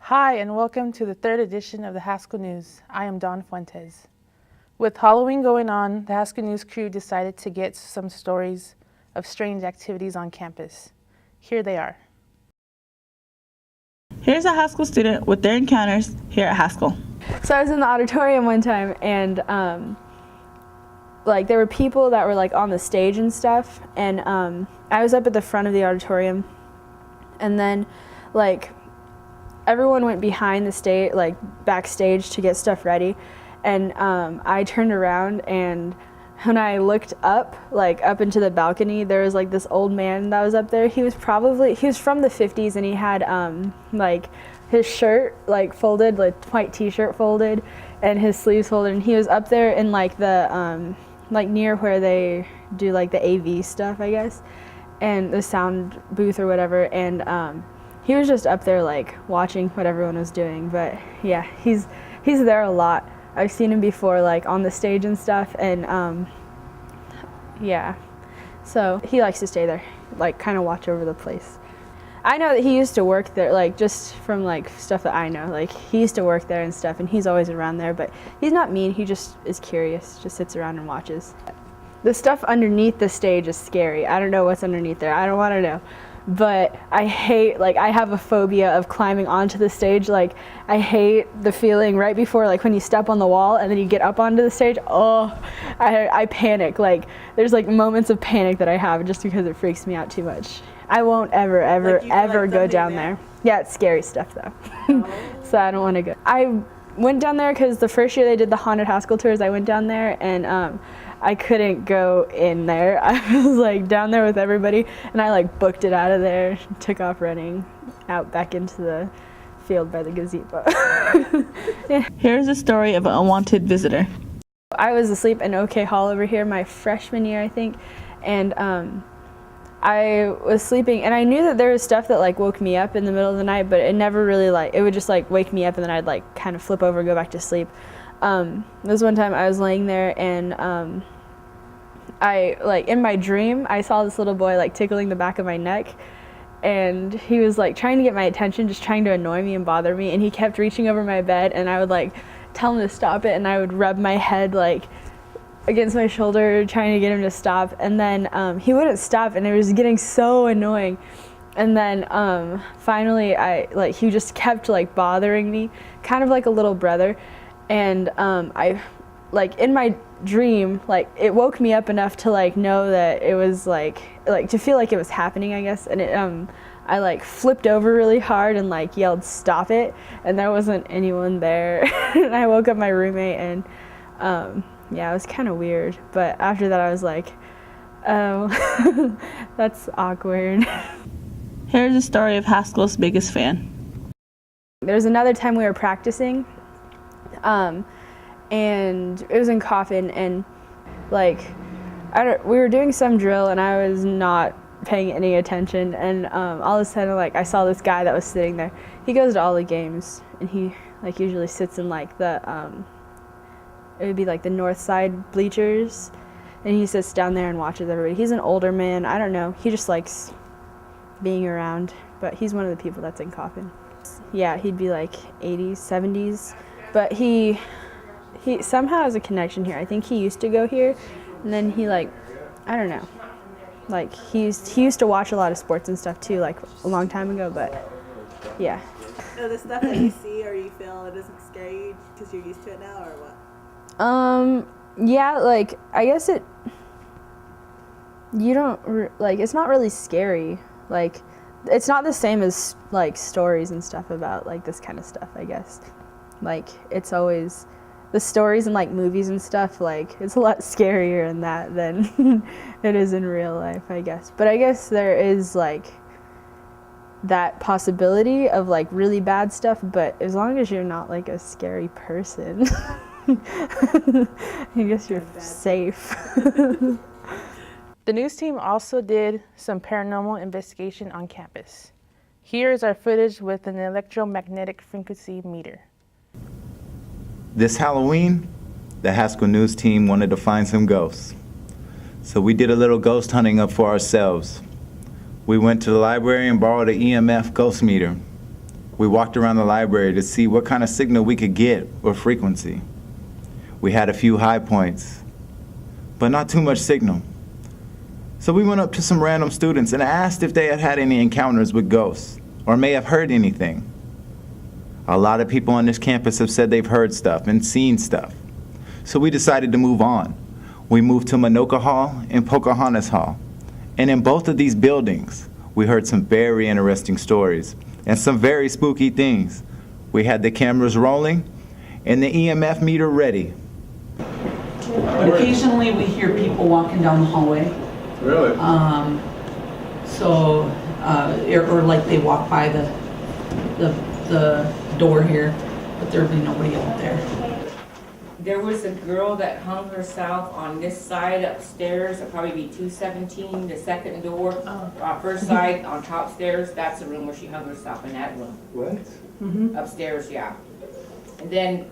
Hi, and welcome to the third edition of the Haskell News. I am Dawn Fuentes. With Halloween going on, the Haskell News crew decided to get some stories of strange activities on campus. Here they are. Here's a Haskell student with their encounters here at Haskell. So I was in the auditorium one time, and there were people that were on the stage and stuff, and I was up at the front of the auditorium, and then everyone went behind the stage, backstage to get stuff ready, and I turned around, and when I looked up into the balcony, there was this old man that was up there. He was from the 50s, and he had his shirt folded, white t-shirt folded, and his sleeves folded, and he was up there in the near where they do the AV stuff, I guess, and the sound booth or whatever, and he was just up there watching what everyone was doing. But yeah, he's there a lot. I've seen him before on the stage and stuff, and yeah, so he likes to stay there, kind of watch over the place. I know that he used to work there, just from stuff that I know, he used to work there and stuff, and he's always around there, but he's not mean, he just is curious, just sits around and watches. The stuff underneath the stage is scary. I don't know what's underneath there, I don't want to know. But I hate, I have a phobia of climbing onto the stage. I hate the feeling right before, when you step on the wall and then you get up onto the stage. Oh, I panic. There's moments of panic that I have just because it freaks me out too much. I won't ever go down there. Yeah, it's scary stuff though. Oh. So I don't want to go. I went down there because the first year they did the haunted Haskell tours, I went down there, and I couldn't go in there. I was down there with everybody, and I booked it out of there, took off running out back into the field by the gazebo. Yeah. Here's a story of an unwanted visitor. I was asleep in OK Hall over here my freshman year, I think, and I was sleeping, and I knew that there was stuff that woke me up in the middle of the night, but it never really it would just wake me up, and then I'd kind of flip over and go back to sleep. This one time I was laying there, and I in my dream I saw this little boy tickling the back of my neck, and he was trying to get my attention, just trying to annoy me and bother me, and he kept reaching over my bed, and I would tell him to stop it, and I would rub my head against my shoulder trying to get him to stop, and then he wouldn't stop, and it was getting so annoying. And then finally he just kept bothering me, kind of like a little brother. And I in my dream, it woke me up enough to know that it was to feel it was happening, I guess. And it I flipped over really hard and yelled stop it, and there wasn't anyone there. And I woke up my roommate, and yeah, it was kind of weird. But after that I was oh, that's awkward. Here's a story of Haskell's biggest fan. There was another time we were practicing, and it was in Coffin, and we were doing some drill, and I was not paying any attention, and all of a sudden I saw this guy that was sitting there. He goes to all the games, and he usually sits in the it would be the north side bleachers, and he sits down there and watches everybody. He's an older man, I don't know, he just likes being around, but he's one of the people that's in Coffin. Yeah, he'd be 80s, 70s, but he somehow has a connection here. I think he used to go here, and then he I don't know, he used to watch a lot of sports and stuff too, a long time ago, but yeah. So the stuff that you see or you feel, it doesn't scare you because you're used to it now, or what? Yeah, I guess you don't it's not really scary. It's not the same as stories and stuff about this kind of stuff, I guess. It's always the stories in movies and stuff, it's a lot scarier in that than it is in real life, I guess. But I guess there is that possibility of really bad stuff, but as long as you're not a scary person, I guess you're safe. The news team also did some paranormal investigation on campus. Here is our footage with an electromagnetic frequency meter. This Halloween, the Haskell News team wanted to find some ghosts. So we did a little ghost hunting up for ourselves. We went to the library and borrowed an EMF ghost meter. We walked around the library to see what kind of signal we could get or frequency. We had a few high points, but not too much signal. So we went up to some random students and asked if they had had any encounters with ghosts or may have heard anything. A lot of people on this campus have said they've heard stuff and seen stuff. So we decided to move on. We moved to Manoka Hall and Pocahontas Hall. And in both of these buildings, we heard some very interesting stories and some very spooky things. We had the cameras rolling and the EMF meter ready. Occasionally we hear people walking down the hallway. Really? Or like they walk by the door here, but there'd be nobody out there. There was a girl that hung herself on this side upstairs, it'd probably be 217, the second door. First side on top stairs, that's the room where she hung herself, in that room. What? Upstairs, yeah. And then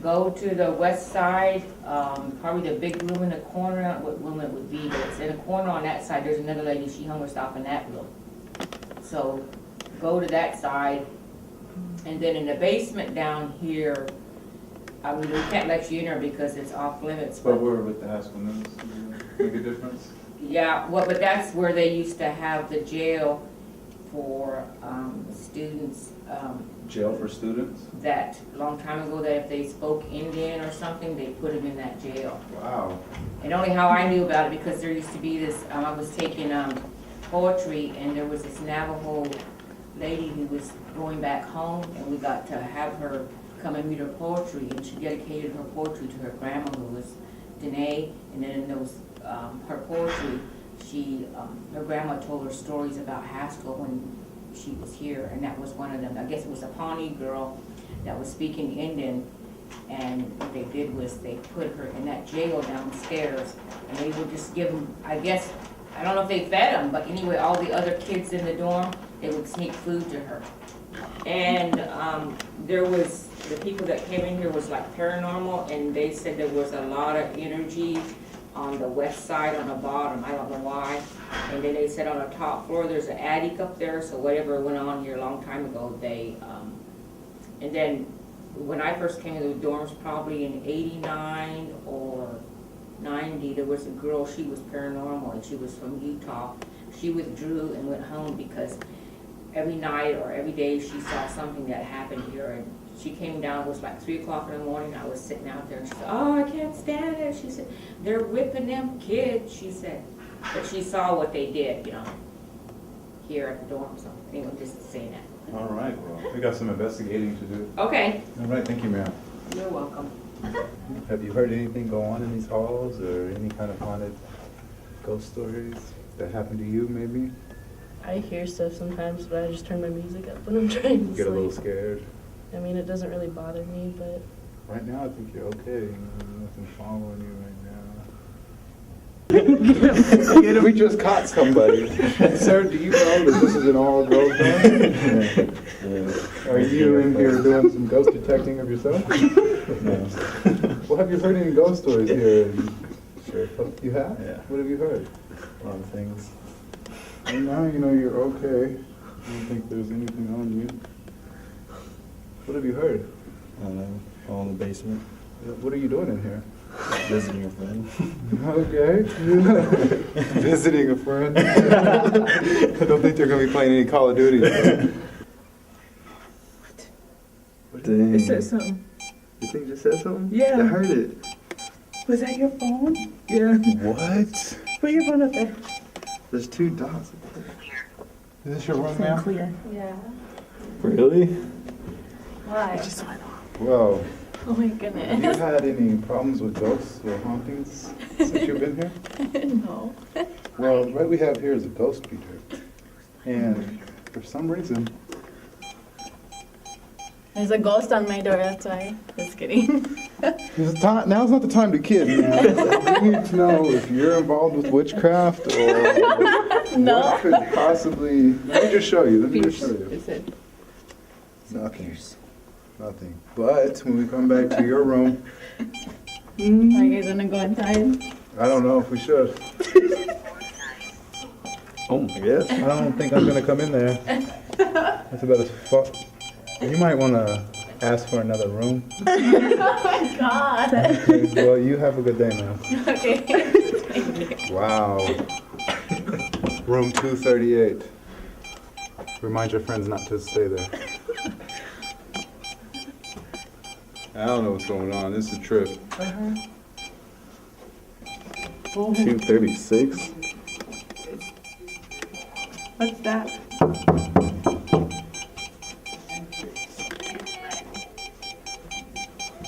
go to the west side, probably the big room in the corner, I don't know what room it would be, but it's in a corner on that side, there's another lady, she hung herself in that room. So go to that side, and then in the basement down here, I mean, we can't let you in there because it's off limits. But we're with the Haskell News, make a difference? Yeah, well, but that's where they used to have the jail for students. Jail for students? That a long time ago, that if they spoke Indian or something, they put them in that jail. Wow. And only how I knew about it, because there used to be this, I was taking poetry, and there was this Navajo lady who was going back home, and we got to have her come and read her poetry, and she dedicated her poetry to her grandma, who was Danae, and then in those, her poetry, her grandma told her stories about Haskell when she was here, and that was one of them. I guess it was a Pawnee girl that was speaking Indian, and what they did was they put her in that jail downstairs, and they would just give them, I guess, I don't know if they fed them, but anyway, all the other kids in the dorm, they would sneak food to her. And there was, the people that came in here was like Paranormal, and they said there was a lot of energy on the west side, on the bottom, I don't know why. And then they said on the top floor, there's an attic up there, so whatever went on here a long time ago, they, and then when I first came to the dorms, probably in 89 or 90, there was a girl, she was paranormal, and she was from Utah. She withdrew and went home because every night or every day she saw something that happened here, and she came down, it was like 3 o'clock in the morning, I was sitting out there, and she said, oh, I can't stand it. She said, they're whipping them kids, she said. But she saw what they did, you know, here at the dorm, so anyway, just saying that. All right, well, we got some investigating to do. Okay, All right, thank you, ma'am. you're welcome. Have you heard anything go on in these halls, or any kind of haunted ghost stories that happened to you, maybe? I hear stuff sometimes, but I just turn my music up when I'm trying to Get a little sleep. scared? I mean, it doesn't really bother me, but Right now, I think you're okay. Nothing following you right now. We just caught somebody. Sir, do you know that this is an all-girls dorm? Are you in here doing some ghost detecting of yourself? No. Well, have you heard any ghost stories here? Sure. You have? Yeah. What have you heard? A lot of things. And now you know you're okay. I don't think there's anything on you. What have you heard? I don't know. All in the basement. What are you doing in here? Visiting a friend. Okay. Visiting a friend. I don't think they're going to be playing any Call of Duty. Dang. it says something. You think you said something? Yeah. I heard it. Was that your phone? Yeah. What? Put your phone up there. There's 2 dots. Is this your room now? Clear. Yeah. Really? Why? Well, Oh my have you goodness. had any problems with ghosts or hauntings since you've been here? No. Well, what we have here is a ghost meter. And for some reason, There's a ghost on my door, that's why. Just kidding. now's not the time to kid, man. We need to know if you're involved with witchcraft or No. what could possibly. Let me just show you. Let me just show you. Is it? Nothing. Nothing. But when we come back to your room, Are you guys gonna go inside? I don't know if we should. Oh my god. I don't think I'm gonna come in there. That's about as far. You might want to ask for another room. Oh my god. Okay, well, you have a good day, man. Okay. Wow. Room 238. Remind your friends not to stay there. I don't know what's going on. This is a trip. 236? What's that?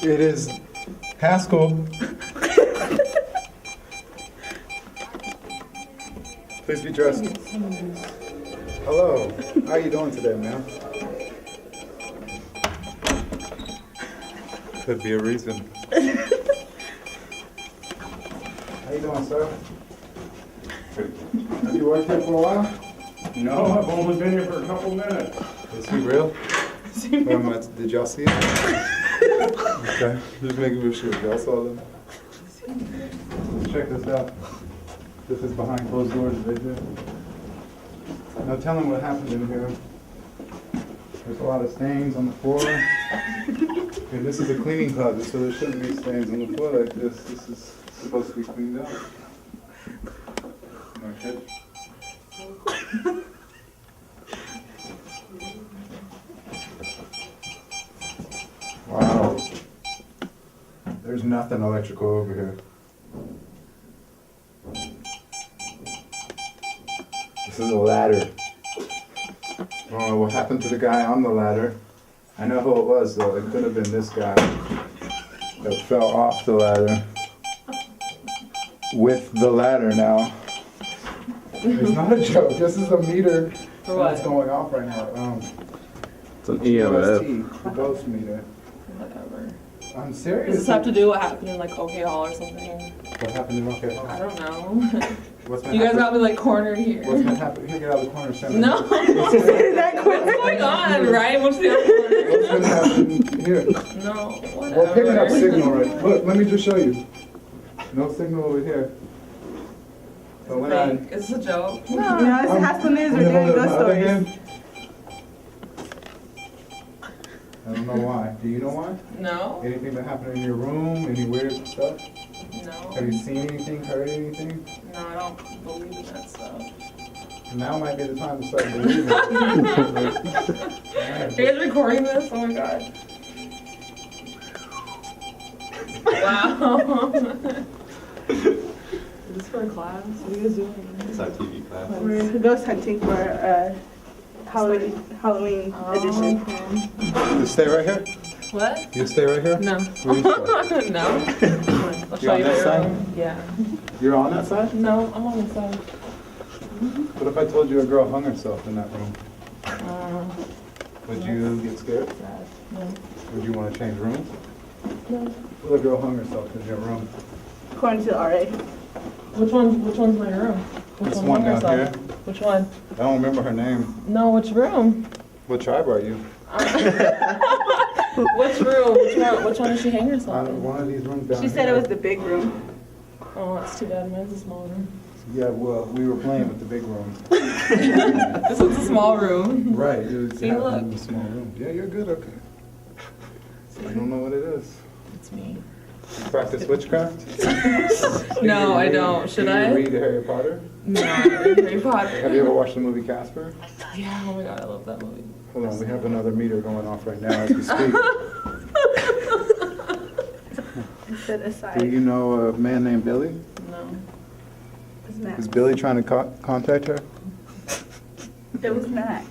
It is Haskell. Please be dressed. Hello. How are you doing today, ma'am? Could be a reason. How you doing, sir? Have you worked here for a while? No, I've only been here for a couple minutes. Is he real? Did y'all see him? Okay, just making sure y'all saw them. Check this out. This is behind closed doors right there. Now tell him what happened in here. There's a lot of stains on the floor. And this is a cleaning closet, so there shouldn't be stains on the floor like this. This is supposed to be cleaned out. Okay. Wow. There's nothing electrical over here. This is a ladder. I don't know what happened to the guy on the ladder. I know who it was though. It could have been this guy that fell off the ladder. With the ladder now. It's not a joke. This is a meter that's going off right now. It's an EMF. The ghost meter. Whatever. I'm serious. Does this have to do what happened in like OK Hall or something? What happened in OK? I don't know. What's been You guys happening? got me like cornered here. What's been happening? Here, get out of the corner, Sam. No. What's going on, right? What's the other corner? What's been happening here? No, whatever. We're picking up signal, right? Look, let me just show you. No signal over here. So when I... Is this a joke? No, it's Haskell News. We're doing ghost stories. I don't know why. Do you know why? No. Anything that happened in your room? Any weird stuff? No. Have you seen anything, heard anything? No, I don't believe in that stuff. Now might be the time to start believing. Are you guys recording this? Oh my god. Wow. Is this for a class? What are you guys doing? It's our TV class. We're ghost hunting for Halloween edition. Okay. You stay right here? What? You stay right here? No. Where you stay? No. I'll You're show on you that later. side? Yeah. You're on that side? No, I'm on the side. What if I told you a girl hung herself in that room? Would you get scared? Sad. No. Would you want to change rooms? No. What if a girl hung herself in your room? According to the RA. Which one's my room? Which This one down herself? here. Which one? I don't remember her name. No, which room? What tribe are you? Which room? Which one did she hang herself in? One of these rooms down She here. said it was the big room. Oh, that's too bad. Mine's a small room. Yeah, well, we were playing with the big room. This one's a small room. Right, it was See, look. in a small room. Yeah, you're good, okay. I don't know what it is. It's me. You practice witchcraft? No, I don't. Should Do I? you read Harry Potter? No, Harry Potter. Have you ever watched the movie Casper? Yeah, oh my god, I love that movie. Hold on, we have another meter going off right now as we speak. Set Do aside. you know a man named Billy? No. It's Max. Is Billy trying to contact her? It was Max.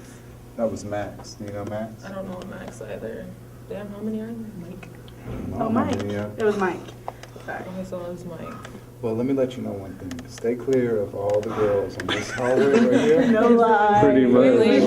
That was Max. Do you know Max? I don't know Max either. Damn, how many are there? Mike. Oh, Mike. Yeah. It was Mike. Sorry. Okay, so it was Mike. Well, let me let you know one thing. Stay clear of all the girls on this hallway right here. No lie. Pretty much. Really?